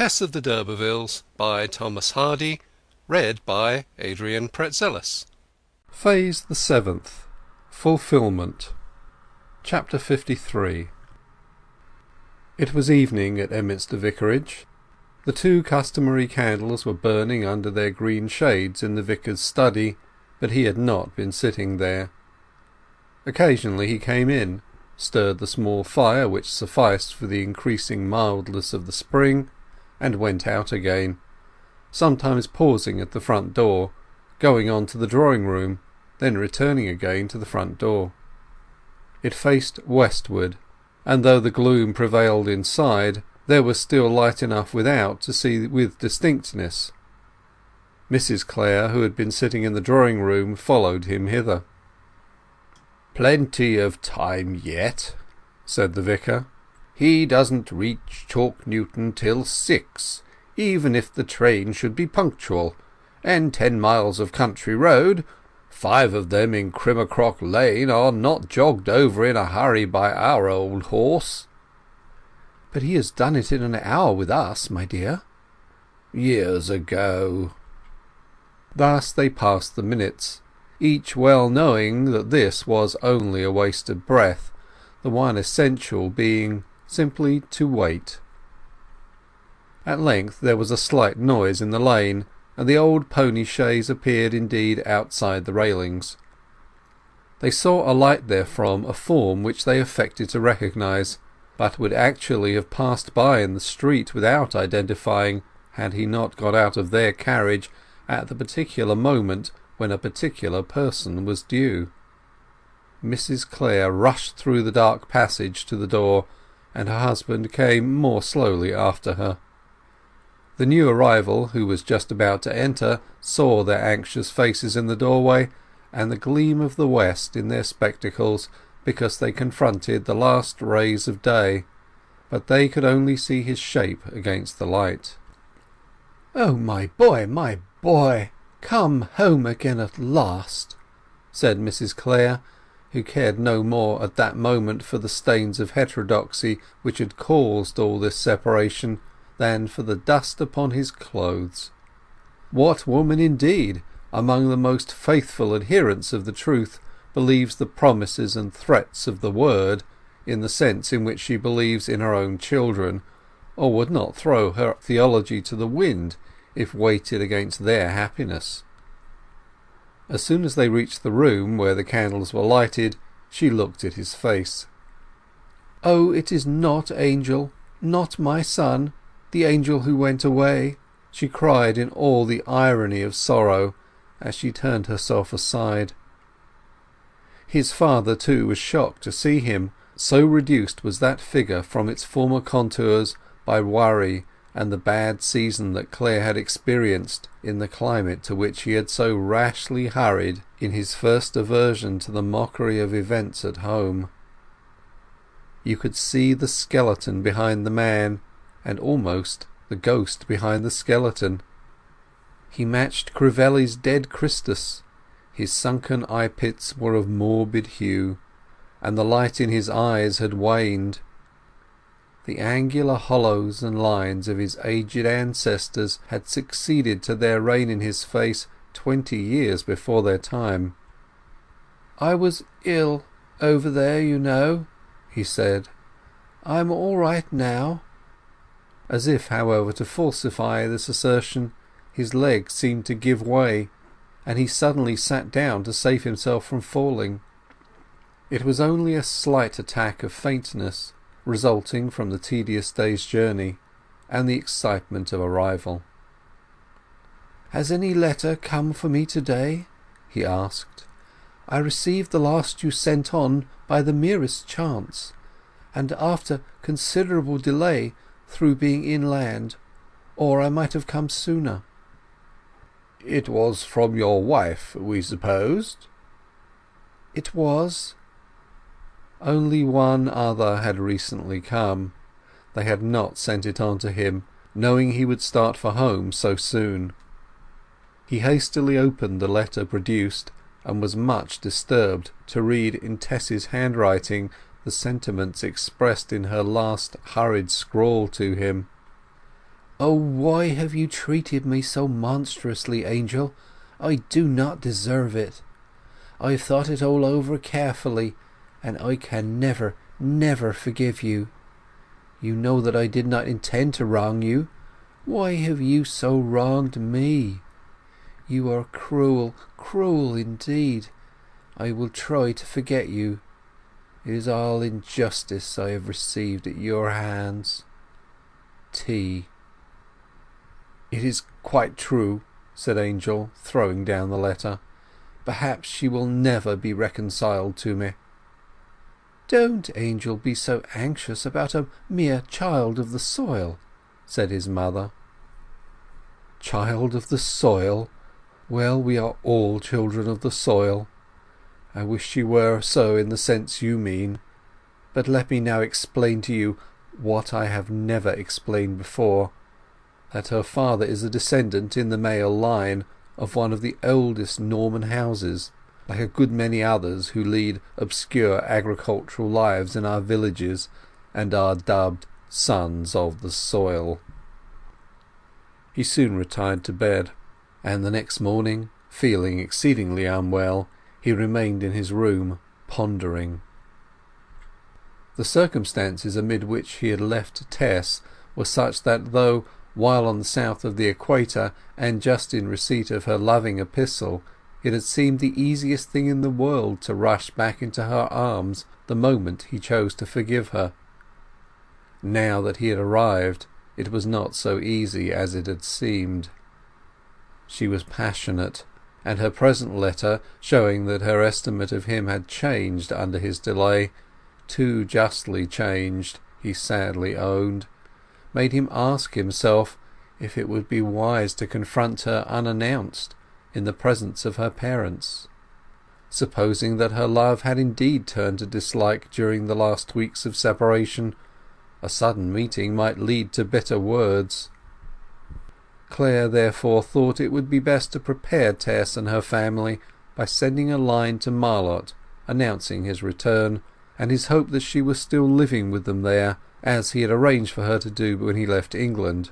Tess of the D'Urbervilles by Thomas Hardy. Read by Adrian Pretzelis. Phase the 7th. Fulfilment. Chapter 53. It was evening at Emminster Vicarage. The two customary candles were burning under their green shades in the vicar's study, but he had not been sitting there. Occasionally he came in, stirred the small fire which sufficed for the increasing mildness of the spring, and went out again, sometimes pausing at the front door, going on to the drawing-room, then returning again to the front door. It faced westward, and though the gloom prevailed inside, there was still light enough without to see with distinctness. Mrs. Clare, who had been sitting in the drawing-room, followed him hither. "Plenty of time yet," said the vicar. "He doesn't reach Chalk Newton till 6, even if the train should be punctual, and 10 miles of country road, 5 of them in Crimmercrock Lane, are not jogged over in a hurry by our old horse." "But he has done it in an hour with us, my dear." "Years ago." Thus they passed the minutes, each well knowing that this was only a waste of breath, the one essential being simply to wait. At length there was a slight noise in the lane, and the old pony chaise appeared indeed outside the railings. They saw alight therefrom a form which they affected to recognise, but would actually have passed by in the street without identifying had he not got out of their carriage at the particular moment when a particular person was due. Mrs. Clare rushed through the dark passage to the door, and her husband came more slowly after her. The new arrival, who was just about to enter, saw their anxious faces in the doorway, and the gleam of the west in their spectacles, because they confronted the last rays of day, but they could only see his shape against the light. "Oh, my boy, come home again at last," said Mrs. Clare, who cared no more at that moment for the stains of heterodoxy which had caused all this separation than for the dust upon his clothes. What woman indeed, among the most faithful adherents of the truth, believes the promises and threats of the Word in the sense in which she believes in her own children, or would not throw her theology to the wind if weighted against their happiness? As soon as they reached the room where the candles were lighted, she looked at his face. "Oh, it is not Angel, not my son, the Angel who went away!" she cried in all the irony of sorrow, as she turned herself aside. His father too was shocked to see him, so reduced was that figure from its former contours by worry and the bad season that Clare had experienced in the climate to which he had so rashly hurried in his first aversion to the mockery of events at home. You could see the skeleton behind the man, and almost the ghost behind the skeleton. He matched Crivelli's dead Christus. His sunken eye-pits were of morbid hue, and the light in his eyes had waned. The angular hollows and lines of his aged ancestors had succeeded to their reign in his face 20 years before their time. "I was ill over there, you know," he said. "I'm all right now." As if, however, to falsify this assertion, his legs seemed to give way, and he suddenly sat down to save himself from falling. It was only a slight attack of faintness, resulting from the tedious day's journey and the excitement of arrival. "Has any letter come for me to-day?" he asked. "I received the last you sent on by the merest chance, and after considerable delay through being inland, or I might have come sooner." "It was from your wife, we supposed?" "It was." Only one other had recently come. They had not sent it on to him, knowing he would start for home so soon. He hastily opened the letter produced, and was much disturbed to read in Tess's handwriting the sentiments expressed in her last hurried scrawl to him. Oh, why have you treated me so monstrously, Angel? I do not deserve it. I have thought it all over carefully, and I can never, never forgive you. You know that I did not intend to wrong you. Why have you so wronged me? You are cruel, cruel indeed. I will try to forget you. It is all injustice I have received at your hands. T. It is quite true, said Angel, throwing down the letter. Perhaps she will never be reconciled to me. Don't, Angel, be so anxious about a mere child of the soil, said his mother. Child of the soil? Well, we are all children of the soil. I wish she were so in the sense you mean. But let me now explain to you what I have never explained before, that her father is a descendant in the male line of one of the oldest Norman houses, like a good many others who lead obscure agricultural lives in our villages and are dubbed sons of the soil. He soon retired to bed, and the next morning, feeling exceedingly unwell, he remained in his room, pondering. The circumstances amid which he had left Tess were such that though, while on the south of the equator and just in receipt of her loving epistle, it had seemed the easiest thing in the world to rush back into her arms the moment he chose to forgive her, now that he had arrived it was not so easy as it had seemed. She was passionate, and her present letter, showing that her estimate of him had changed under his delay, too justly changed, he sadly owned, made him ask himself if it would be wise to confront her unannounced in the presence of her parents. Supposing that her love had indeed turned to dislike during the last weeks of separation, a sudden meeting might lead to bitter words. Clare therefore thought it would be best to prepare Tess and her family by sending a line to Marlott announcing his return, and his hope that she was still living with them there, as he had arranged for her to do when he left England.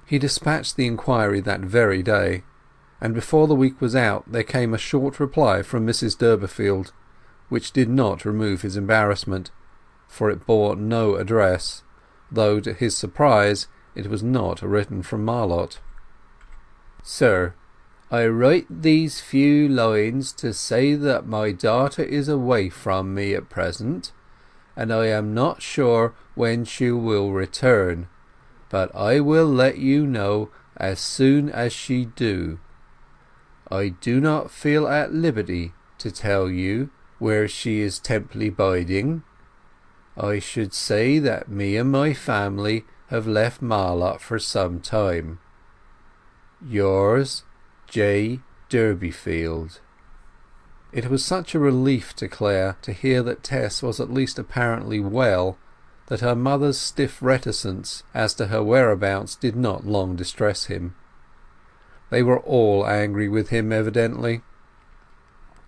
He dispatched the inquiry that very day, and before the week was out there came a short reply from Mrs. Durbeyfield, which did not remove his embarrassment, for it bore no address, though to his surprise it was not written from Marlott. Sir, I write these few lines to say that my daughter is away from me at present, and I am not sure when she will return, but I will let you know as soon as she do. I do not feel at liberty to tell you where she is temporarily biding. I should say that me and my family have left Marlott for some time. Yours, J. Durbeyfield. It was such a relief to Clare to hear that Tess was at least apparently well, that her mother's stiff reticence as to her whereabouts did not long distress him. They were all angry with him evidently.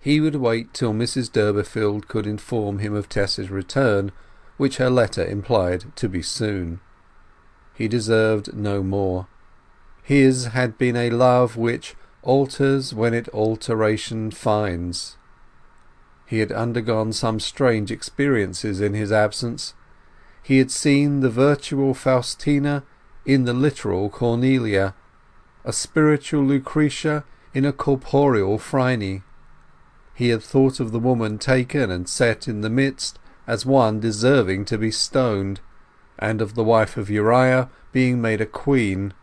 He would wait till Mrs. Durbeyfield could inform him of Tess's return, which her letter implied to be soon. He deserved no more. His had been a love which alters when it alteration finds. He had undergone some strange experiences in his absence. He had seen the virtual Faustina in the literal Cornelia, a spiritual Lucretia in a corporeal Phryne. He had thought of the woman taken and set in the midst as one deserving to be stoned, and of the wife of Uriah being made a queen,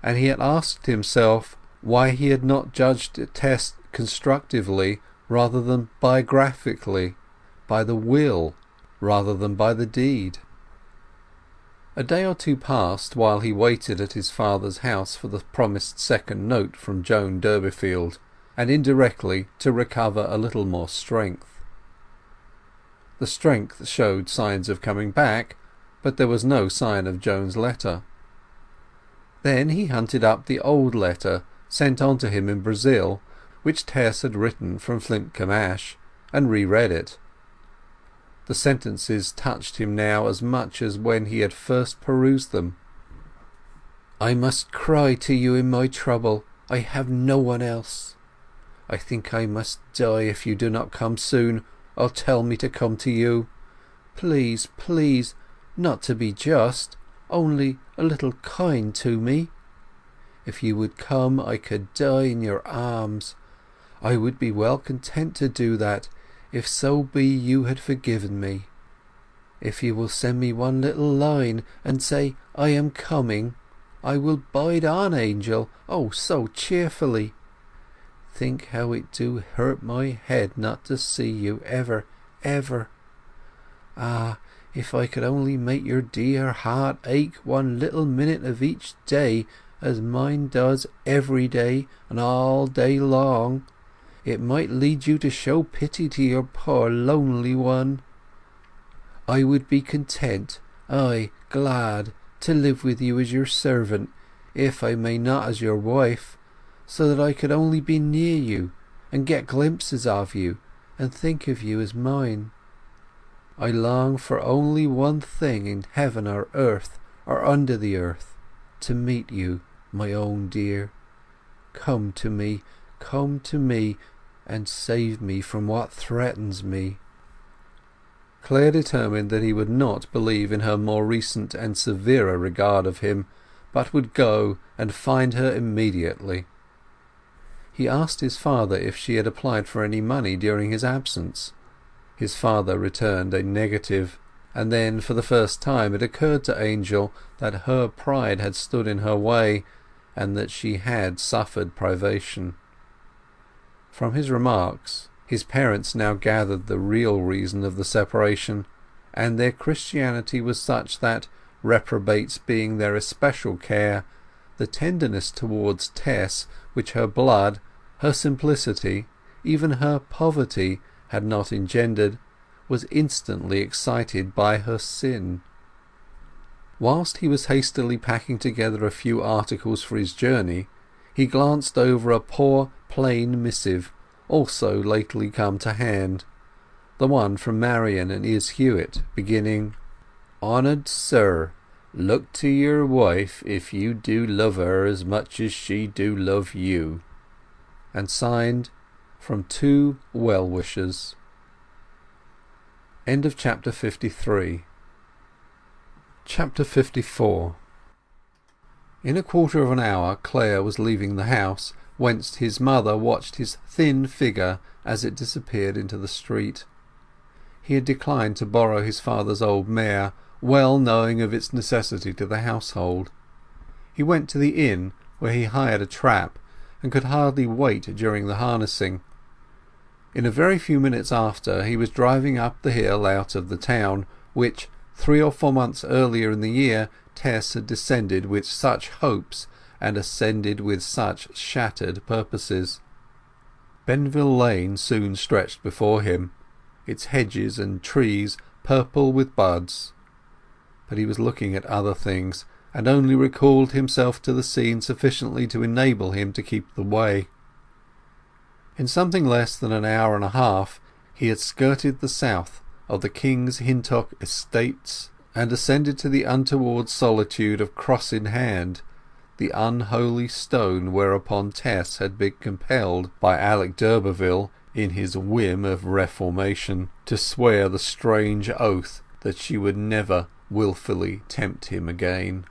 and he had asked himself why he had not judged Tess constructively rather than biographically, by the will rather than by the deed. A day or two passed while he waited at his father's house for the promised second note from Joan Durbeyfield, and indirectly to recover a little more strength. The strength showed signs of coming back, but there was no sign of Joan's letter. Then he hunted up the old letter sent on to him in Brazil, which Tess had written from Flintcomb, and reread it. The sentences touched him now as much as when he had first perused them. I must cry to you in my trouble. I have no one else. I think I must die if you do not come soon, or tell me to come to you. Please, please, not to be just, only a little kind to me. If you would come, I could die in your arms. I would be well content to do that, if so be you had forgiven me. If you will send me one little line and say I am coming, I will bide on, Angel, oh, so cheerfully. Think how it do hurt my head not to see you ever, ever. Ah, if I could only make your dear heart ache one little minute of each day, as mine does every day and all day long, it might lead you to show pity to your poor lonely one. I would be content, aye, glad, to live with you as your servant, if I may not as your wife, so that I could only be near you and get glimpses of you and think of you as mine. I long for only one thing in heaven or earth or under the earth, to meet you, my own dear. Come to me, and save me from what threatens me. Clare determined that he would not believe in her more recent and severer regard of him, but would go and find her immediately. He asked his father if she had applied for any money during his absence. His father returned a negative, and then for the first time it occurred to Angel that her pride had stood in her way, and that she had suffered privation. From his remarks his parents now gathered the real reason of the separation, and their Christianity was such that, reprobates being their especial care, the tenderness towards Tess which her blood, her simplicity, even her poverty had not engendered, was instantly excited by her sin. Whilst he was hastily packing together a few articles for his journey, he glanced over a poor plain missive, also lately come to hand, the one from Marian and Izz Hewitt, beginning, "Honoured Sir, look to your wife if you do love her as much as she do love you," and signed, "From two well-wishers." End of chapter 53. Chapter 54. In a quarter of an hour Clare was leaving the house, whence his mother watched his thin figure as it disappeared into the street. He had declined to borrow his father's old mare, well knowing of its necessity to the household. He went to the inn, where he hired a trap, and could hardly wait during the harnessing. In a very few minutes after he was driving up the hill out of the town, which 3 or 4 months earlier in the year Tess had descended with such hopes and ascended with such shattered purposes. Benville Lane soon stretched before him, its hedges and trees purple with buds. But he was looking at other things, and only recalled himself to the scene sufficiently to enable him to keep the way. In something less than an hour and a half he had skirted the south of the King's Hintock estates, and ascended to the untoward solitude of Cross in Hand, the unholy stone whereupon Tess had been compelled by Alec d'Urberville, in his whim of reformation, to swear the strange oath that she would never wilfully tempt him again.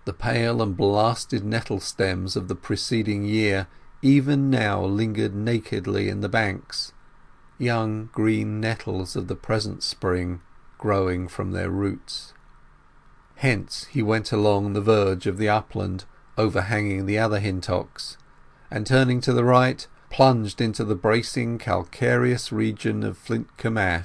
The pale and blasted nettle stems of the preceding year even now lingered nakedly in the banks, young green nettles of the present spring growing from their roots. Hence he went along the verge of the upland overhanging the other Hintocks, and turning to the right plunged into the bracing calcareous region of Flintcomb,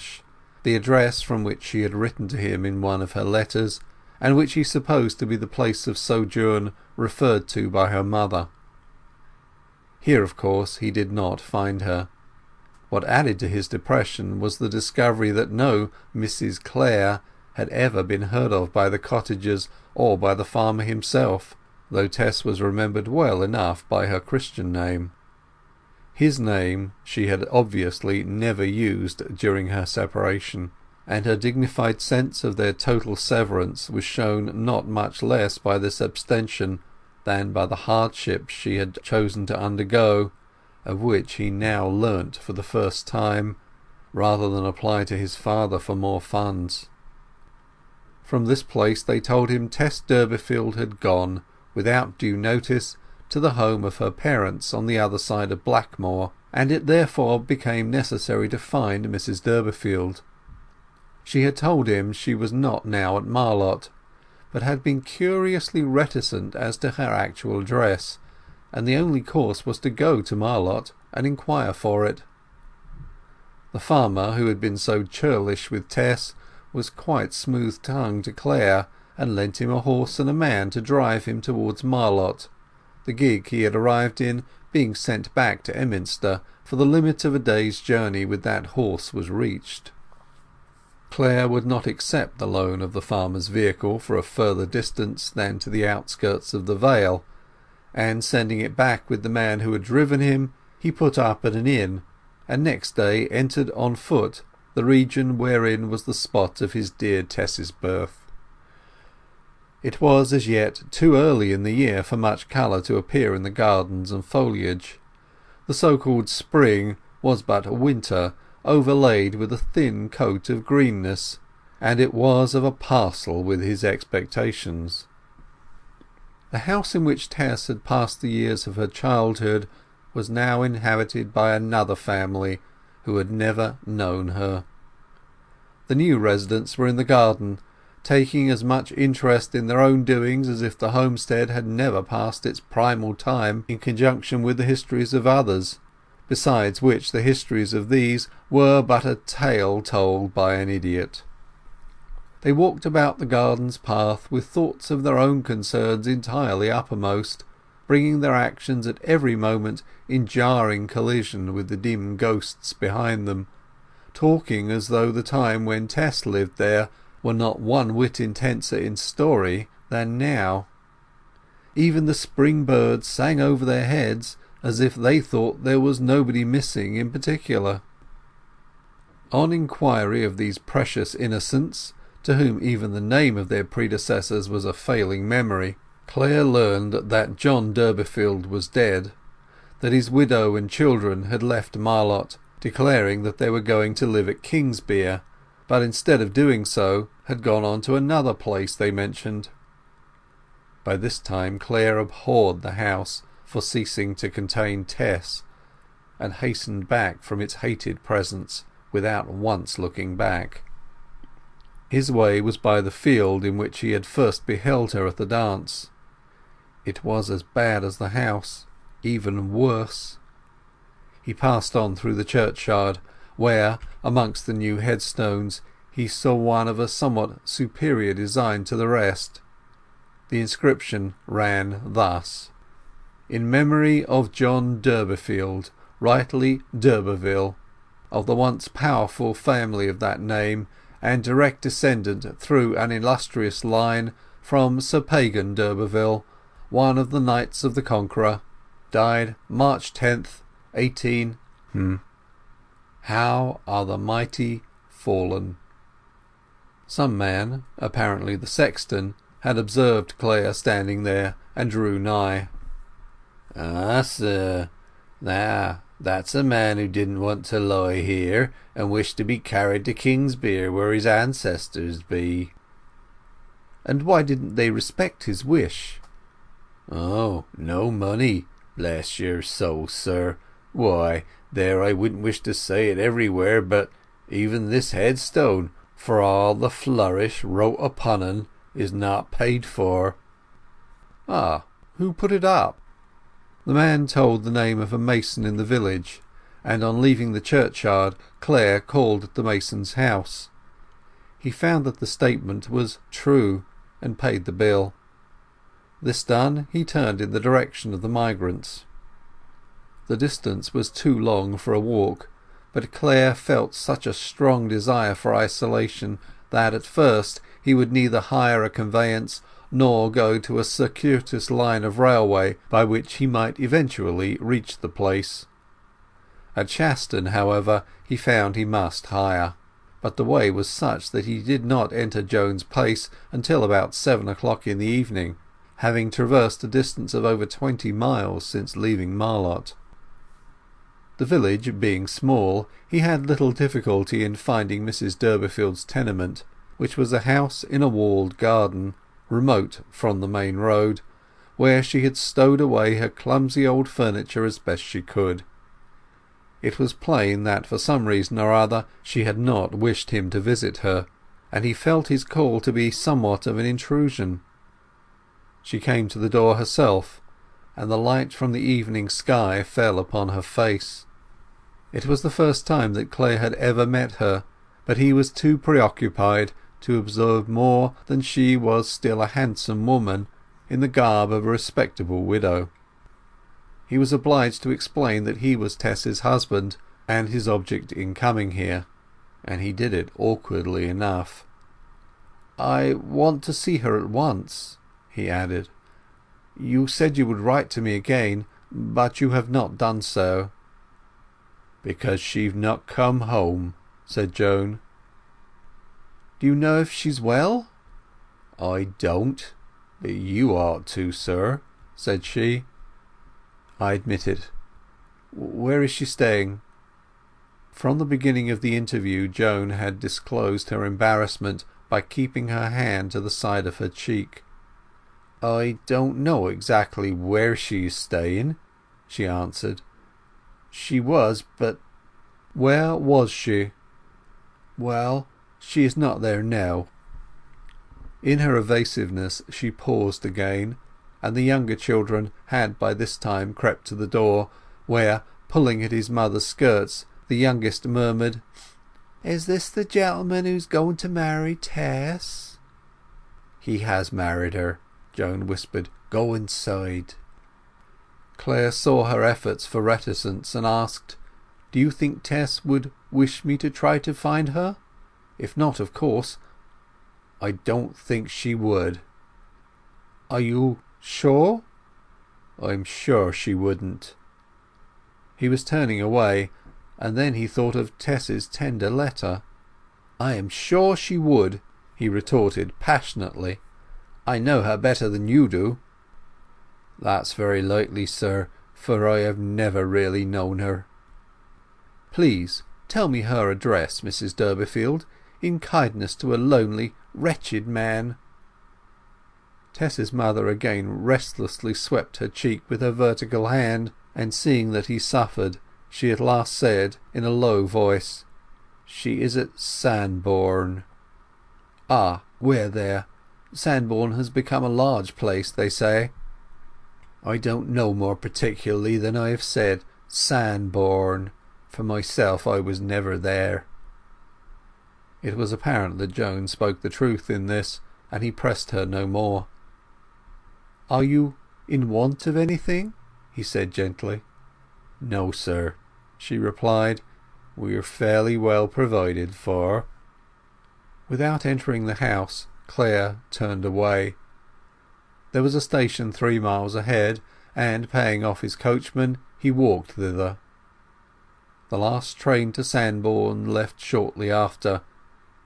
the address from which she had written to him in one of her letters, and which he supposed to be the place of sojourn referred to by her mother. Here, of course, he did not find her. What added to his depression was the discovery that no Mrs Clare had ever been heard of by the cottagers or by the farmer himself, though Tess was remembered well enough by her Christian name. His name she had obviously never used during her separation. and her dignified sense of their total severance was shown not much less by this abstention than by the hardships she had chosen to undergo, of which he now learnt for the first time, rather than apply to his father for more funds. From this place they told him Tess Durbeyfield had gone, without due notice, to the home of her parents on the other side of Blackmoor, and it therefore became necessary to find Mrs Durbeyfield. She had told him she was not now at Marlott, but had been curiously reticent as to her actual address, and the only course was to go to Marlott and inquire for it. The farmer who had been so churlish with Tess was quite smooth-tongued to Clare, and lent him a horse and a man to drive him towards Marlott, the gig he had arrived in being sent back to Emminster, for the limit of a day's journey with that horse was reached. Clare would not accept the loan of the farmer's vehicle for a further distance than to the outskirts of the Vale, and sending it back with the man who had driven him, he put up at an inn, and next day entered on foot the region wherein was the spot of his dear Tess's birth. It was as yet too early in the year for much colour to appear in the gardens and foliage. The so-called spring was but winter overlaid with a thin coat of greenness, and it was of a parcel with his expectations. The house in which Tess had passed the years of her childhood was now inhabited by another family who had never known her. The new residents were in the garden, taking as much interest in their own doings as if the homestead had never passed its primal time in conjunction with the histories of others, besides which the histories of these were but a tale told by an idiot. They walked about the garden's path with thoughts of their own concerns entirely uppermost, bringing their actions at every moment in jarring collision with the dim ghosts behind them, talking as though the time when Tess lived there were not one whit intenser in story than now. Even the spring birds sang over their heads as if they thought there was nobody missing in particular. On inquiry of these precious innocents, to whom even the name of their predecessors was a failing memory, Clare learned that John Durbeyfield was dead, that his widow and children had left Marlott, declaring that they were going to live at Kingsbere, but instead of doing so had gone on to another place they mentioned. By this time Clare abhorred the house for ceasing to contain Tess, and hastened back from its hated presence without once looking back. His way was by the field in which he had first beheld her at the dance. It was as bad as the house, even worse. He passed on through the churchyard, where, amongst the new headstones, he saw one of a somewhat superior design to the rest. The inscription ran thus: "In memory of John Durbeyfield, rightly d'Urbervilles, of the once powerful family of that name, and direct descendant through an illustrious line from Sir Pagan d'Urberville, one of the Knights of the Conqueror, died March 10th, 18 How are the mighty fallen." Some man, apparently the sexton, had observed Clare standing there, and drew nigh. "Ah, sir, that's a man who didn't want to lie here, and wished to be carried to Kingsbere, where his ancestors be." "And why didn't they respect his wish?" "Oh, no money, bless your soul, sir. Why, there, I wouldn't wish to say it everywhere, but even this headstone, for all the flourish wrote upon un, is not paid for." "Ah, who put it up?" The man told the name of a mason in the village, and on leaving the churchyard Clare called at the mason's house. He found that the statement was true, and paid the bill. This done, he turned in the direction of the migrants. The distance was too long for a walk, but Clare felt such a strong desire for isolation that at first he would neither hire a conveyance nor go to a circuitous line of railway by which he might eventually reach the place. At Shaston, however, he found he must hire. but the way was such that he did not enter Joan's place until about 7 o'clock in the evening, having traversed a distance of over 20 miles since leaving Marlott. The village being small, he had little difficulty in finding Mrs Durbeyfield's tenement, which was a house in a walled garden, remote from the main road, where she had stowed away her clumsy old furniture as best she could. It was plain that for some reason or other she had not wished him to visit her, and he felt his call to be somewhat of an intrusion. She came to the door herself, and the light from the evening sky fell upon her face. It was the first time that Clare had ever met her, but he was too preoccupied to observe more than she was still a handsome woman in the garb of a respectable widow. He was obliged to explain that he was Tess's husband, and his object in coming here, and he did it awkwardly enough. "I want to see her at once," he added. "You said you would write to me again, but you have not done so." "Because she've not come home," said Joan. "Do you know if she's well?" "I don't, but you ought to, sir," said she. "I admit it. Where is she staying?" From the beginning of the interview Joan had disclosed her embarrassment by keeping her hand to the side of her cheek. "I don't know exactly where she is staying," she answered. "She was, but—" "Where was she?" "Well, she is not there now." In her evasiveness she paused again, and the younger children had by this time crept to the door, where, pulling at his mother's skirts, the youngest murmured, "Is this the gentleman who's going to marry Tess?" "He has married her," Joan whispered. "Go inside." Clare saw her efforts for reticence, and asked, "Do you think Tess would wish me to try to find her? If not, of course—" "I don't think she would." "Are you sure?" "I'm sure she wouldn't." He was turning away, and then he thought of Tess's tender letter. "I am sure she would," he retorted passionately. "I know her better than you do." "That's very likely, sir, for I have never really known her." "Please tell me her address, Mrs Durbeyfield, in kindness to a lonely, wretched man." Tess's mother again restlessly swept her cheek with her vertical hand, and seeing that he suffered, she at last said in a low voice, "She is at Sandbourne." "Ah, where there? Sandbourne has become a large place, they say." "I don't know more particularly than I have said. Sandbourne. For myself, I was never there." It was apparent that Joan spoke the truth in this, and he pressed her no more. "Are you in want of anything?" he said gently. "No, sir," she replied. "We are fairly well provided for." Without entering the house, Clare turned away. There was a station 3 miles ahead, and paying off his coachman he walked thither. The last train to Sandbourne left shortly after,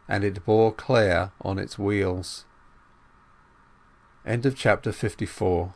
and it bore Clare on its wheels. Chapter 54